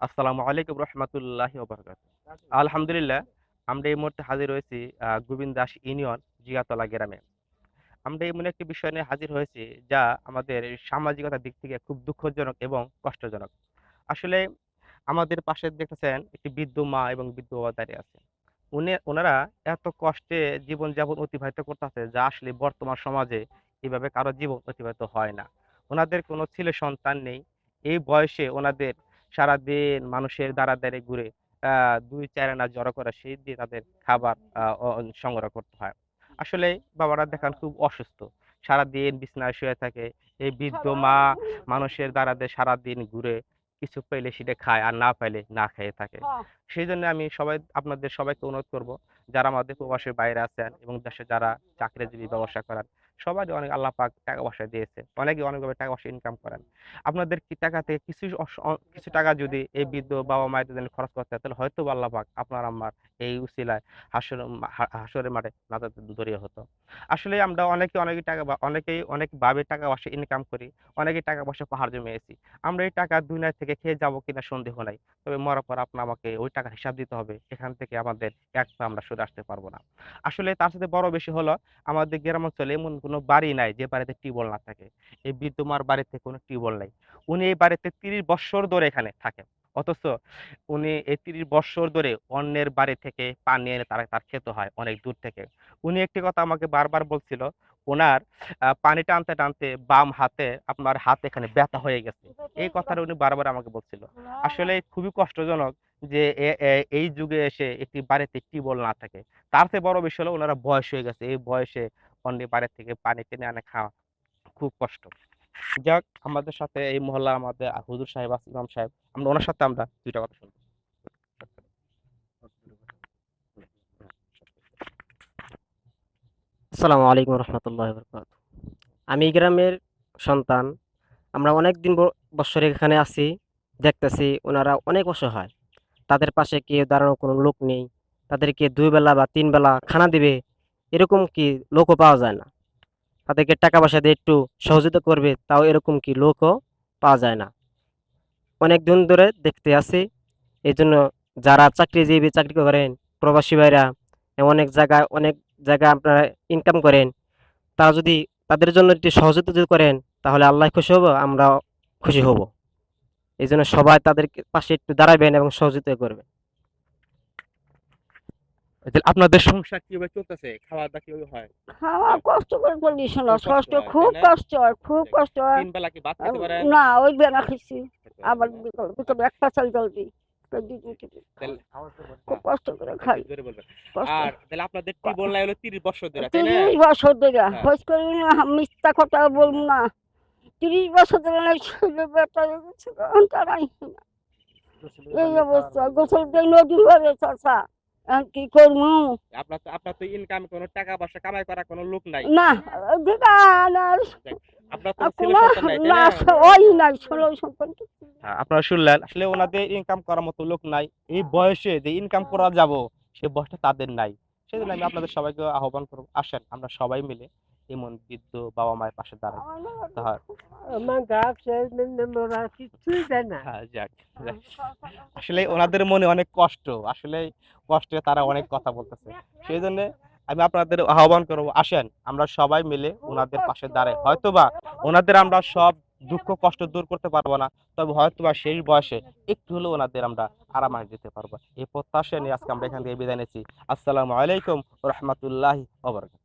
আসসালামু আলাইকুম রহমতুল্লাহি ওয়া বারাকাতুহু। আলহামদুলিল্লাহ, আমরা এই মুহূর্তে হাজির হয়েছি গোবিন্দ দাস ইউনিয়ন জিয়াতলা গ্রামে। আমরা এমন একটি বিষয় নিয়ে হাজির হয়েছি যা আমাদের সামাজিকতার দিক থেকে খুব দুঃখজনক এবং কষ্টজনক। আসলে আমাদের পাশে দেখতেছেন একটি বৃদ্ধ মা এবং বৃদ্ধ বাবা দাঁড়িয়ে আছে। ওনারা এত কষ্টে জীবনযাপন অতিবাহিত করতেছে যা আসলে বর্তমান সমাজে এভাবে কারো জীবন অতিবাহিত হয় না। ওনাদের কোনো ছেলে সন্তান নেই। এই বয়সে ওনাদের সারাদিন মানুষের দ্বারা দ্বারে ঘুরে ২-৪ আনা জড়ো করে সেই দিয়ে তাদের খাবার সংগ্রহ করতে হয়। আসলে বাবারা দেখান খুব অসুস্থ। সারাদিন বিছানায় শুয়ে থাকে। এই বৃদ্ধ মা মানুষের দ্বারা দিয়ে সারাদিন ঘুরে কিছু পেলে সেটা খায় আর না পাইলে না খেয়ে থাকে। সেই জন্য আমি আপনাদের সবাইকে অনুরোধ করব, যারা আমাদের প্রবাসের বাইরে আছেন এবং দেশে যারা চাকরিজীবী ব্যবসা করেন, সবারই অনেক আল্লাহ পাক টাকা পয়সা দিয়েছে, অনেকে অনেকভাবে টাকা পয়সা ইনকাম করেন। আপনাদের কি টাকা থেকে কিছু টাকা যদি এই বৃদ্ধ বাবা মায়েদের জন্য খরচ করতে হয়, তাহলে হয়তো বা আল্লাহ পাক আপনার আমার এই উসিলায় হাসরের মাঠে নাজাত দরিয়া হতো। আসলে আমরা অনেকেই অনেক ভাবে টাকা পয়সা ইনকাম করি, অনেকেই টাকা পয়সা পাহাড় জমিয়েছি। আমরা এই টাকা দুনিয়া থেকে খেয়ে যাবো কিনা সন্দেহ নাই। তবে মরার পর আমাকে ওই টাকার হিসাব দিতে হবে। এখান থেকে আমাদের এক পা আমরা সরে আসতে পারবো না। আসলে তার সাথে বড় বেশি হলো, আমাদের গ্রাম অঞ্চলে এমন কোনো বাড়ি নাই যে বাড়িতে টিউবওয়েল না থাকে। এই বৃদ্ধ মার বাড়িতে কোনো টিউবওয়েল নাই। উনি এই বাড়িতে ৩০ বৎসর ধরে এখানে থাকেন। অথচ উনি এই ৩০ বৎসর ধরে অন্যের বাড়ি থেকে পানি এনে তার খেতে হয় অনেক দূর থেকে। উনি একটি কথা আমাকে বারবার বলছিল, ওনার পানি টানতে টানতে বাম হাতে আপনার হাত এখানে ব্যথা হয়ে গেছে। এই কথাটা উনি বারবার আমাকে বলছিল। আসলে খুবই কষ্টজনক যে এই যুগে এসে একটি বাড়িতে টিউবওয়েল না থাকে। তার চেয়ে বড় বিষয় হলো ওনারা বয়স হয়ে গেছে। এই বয়সে অন্যের বাড়ি থেকে পানি টেনে আনে খাওয়া খুব কষ্ট। যাক, আমাদের সাথে এই মহল্লা আমাদের হুজুর সাহেব আছে, ইমাম সাহেব। ওনার সাথে আমরা ২ টা কথা শুনবো। আসসালামু আলাইকুম রহমতুল্লাহ বরকাত। আমি এই গ্রামের সন্তান। আমরা অনেক দিন বৎসর এখানে আছি, দেখতেছি ওনারা অনেক অসহায়। তাদের পাশে কেউ দাঁড়ানোর কোনো লোক নেই। তাদেরকে ২ বেলা বা ৩ বেলা খানা দিবে, এরকম কি লোকও পাওয়া যায় না। তাদেরকে টাকা পয়সা দিয়ে একটু সহযোগিতা করবে, তাও এরকম কি লোকও পাওয়া যায় না। অনেক দিন ধরে দেখতে আছি। এই জন্য যারা চাকরিজীবী, চাকরি করেন, প্রবাসী ভাইরা অনেক জায়গায় আপনারা ইনকাম করেন, তারা যদি তাদের জন্য একটু সহযোগিতা যদি করেন, তাহলে আল্লাহ খুশি হব, আমরাও খুশি হব। এই জন্য সবাই তাদের পাশে একটু দাঁড়াবেন এবং সহযোগিতা করবেন। তাহলে আপনাদের সংসার কিভাবে চলতেছে? খাওয়া-দাওয়া কিভাবে হয়? খাওয়া যাক, কষ্ট করে চলিস না, খুব কষ্ট কষ্ট হয়, তাই খুব না? কষ্ট হয়, খুব যাক, কষ্ট হয়। ৩ বেলা কি ভাত খেতে পারেন? না, ওই বেলা খাইছি, খেতে পারেন আবার না? বিকাল যাক, বিকালে একটা চাল জলদি জি। তাহলে খুব হ্যাঁ, কষ্ট করে একটু খাই। জোরে বলবেন। কষ্ট আর তাহলে আপনাদের টিউবওয়েল নাই হলো ৩০ বছর ধরে, তাই না? ৩০ বছর ধরে হ্যাঁ। খোঁজ করি না, মিথ্যা কথা বলবো না। ৩০ বছর ধরে না, শরীরে ব্যথা হয়ে গেছে, তারাই না। এই অবস্থা, গোসল দিয়ে নদী ভরে চাষা, এখন কি করবো? আপনার তো ইনকাম কোনো টাকা পয়সা কামাই করা কোনো লোক নাই। না, দোকান আর যাক, আপনার তো ছেলে কোনো সন্তান নাই, তাই না, না? ওই নাই, 16 সন্তান। হ্যাঁ, আপনারা শুনলেন, আসলে ওনাদের ইনকাম করার মতো লোক নাই। এই বয়সে যে ইনকাম করা যাব, সে বয়সটা তাদের নাই। সেজন্য আমি আপনাদের সবাইকে আহ্বান করব, আসেন আমরা সবাই মিলে এমন বৃদ্ধ বাবা মায়ের পাশে দাঁড়াই। তাহার হ্যাঁ, যাক, যাক। আসলে ওনাদের মনে অনেক কষ্ট। আসলে কষ্টে তারা অনেক কথা বলতেছে। সেই জন্য আমি আপনাদের আহ্বান করব, আসেন আমরা সবাই মিলে ওনাদের পাশে দাঁড়াই। হয়তোবা ওনাদের আমরা সব দুঃখ কষ্ট দূর করতে পারবো না, তবে হয়তোবা শেষ বয়সে একটু হলেও ওনাদের আমরা আরাম আনি দিতে পারবো। এই প্রত্যাশা নিয়ে আজকে আমরা এখান থেকে বিদায় নিচ্ছি। আসসালামু আলাইকুম ওয়া রাহমাতুল্লাহি ওয়া বারাকাতুহু।